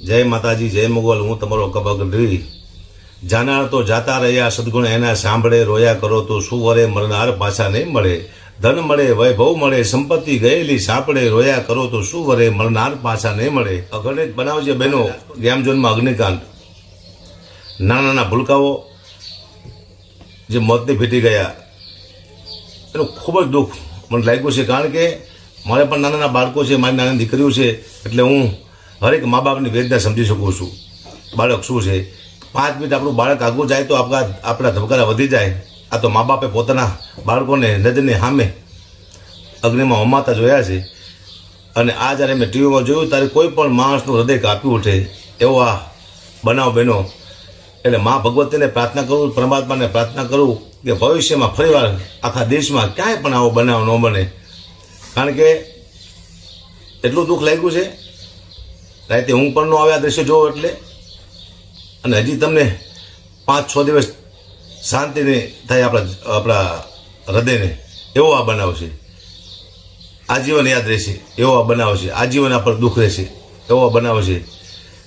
जय माताजी जय मुगल। हूँ तमारो कबगढ़ी। जानार तो जाता रह्या सद्गुण एना सांभळे। रोया करो तो शुं वरे मरनार पाछा नहीं मळे। धन मळे वैभव मळे संपत्ति गयेली सापड़े। रोया करो तो शुं वरे मरनार पाछा नहीं मळे। अगणित बनावजे बहनों गेम झोन में अग्निकांड। नाना नाना भूलकाओ जे मौतने भेटी गया एनु खूब ज दुख मन लाग्युं छे। कारण के मारे पण नाना नाना बाळको छे, मारी नानी दीकरीओ छे, एटले हूँ हरेक माँ बापनी वेदना समझी सकूँ छूँ। बाळक शुं छे, 5 मिनिट आपणुं बाळक आगू जाए तो आपणा धबकारा वधी जाए। आ तो माँ बापे पोताना बाळकोने नजरनी सामे अग्निमां होमाता जोया छे। अने आ ज्यारे मैं टीवीमां जोयुं त्यारे कोई पण माणसनुं हृदय कापी उठे एवो आ बनाव बन्यो। एटले माँ भगवतीने प्रार्थना करूँ, परमात्माने प्रार्थना करूँ कि भविष्य में फरीवार आखा देश में क्या पण आवो बनाव न बने। कारण के एटलुं दुख लाग्युं छे। राते ऊँघ पण न आवे आ दृश्य जोવો એટલે। અને હજી તમને 5-6 દિવસ શાંતિ ને થાય આપણા હૃદયને એવો આ બનાવ છે। આજીવન યાદ રહેશે એવો આ બનાવ છે। આજીવન આ પર દુઃખ રહેશે એવો આ બનાવ છે।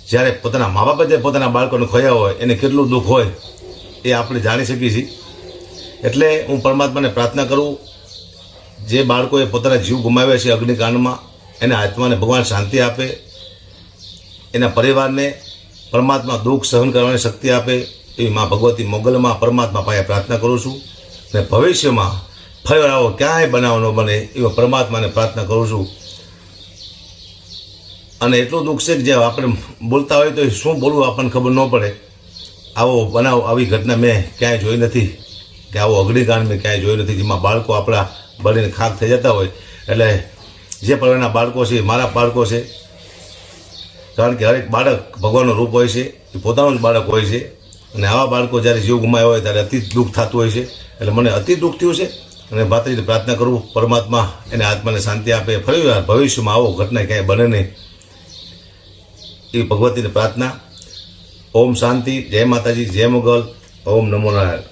જ્યારે પોતાના મા બાપે જે પોતાના બાળકોને ખોયા હોય એને કેટલું દુઃખ હોય એ આપણે જાણી શકીએ છીએ। એટલે હું પરમાત્માને પ્રાર્થના કરું જે બાળકોએ પોતાના જીવ ગુમાવ્યા છે અગ્નિકાંડમાં એના આત્માને ભગવાન શાંતિ આપે, એના પરિવારને परमात्मा दुख सहन करने शक्ति आपे ए माँ भगवती मोगल में परमात्मा पाए प्रार्थना करूँ छूँ। ने भविष्य में फरी आवो क्या बनाव न बने एवं परमात्मा ने प्रार्थना करूँ छूँ। अने एटलुं दुख छे कि जे आपणे बोलता होय तो शुं बोलवुं आपणे खबर न पड़े। आवो बनाव आवी घटना मैं क्यांय जोई नथी कि आवो अग्निकांड में क्यांय जोई नथी जेमां बाळको आपणा बळीने खाक थई जता होय। एटले जे पण एना बाळको छे मारा बाळको छे। कारण के हरेक बाळक भगवानનું रूप होय छे, એ પોતાનું જ બાળક હોય છે। અને આવા બાળકો જ્યારે જીવ ગુમાવ્યા હોય ત્યારે અતિ દુઃખ થતું હોય છે। એટલે મને અતિ દુઃખ થયું છે અને માતાજીને પ્રાર્થના કરું પરમાત્મા એને આત્માને શાંતિ આપે, ફરી ભવિષ્યમાં આવો ઘટના ક્યાંય બને નહીં એવી ભગવતીને પ્રાર્થના। ઓમ શાંતિ, જય માતાજી, જય મુગલ, ઓમ નમો નારાયણ।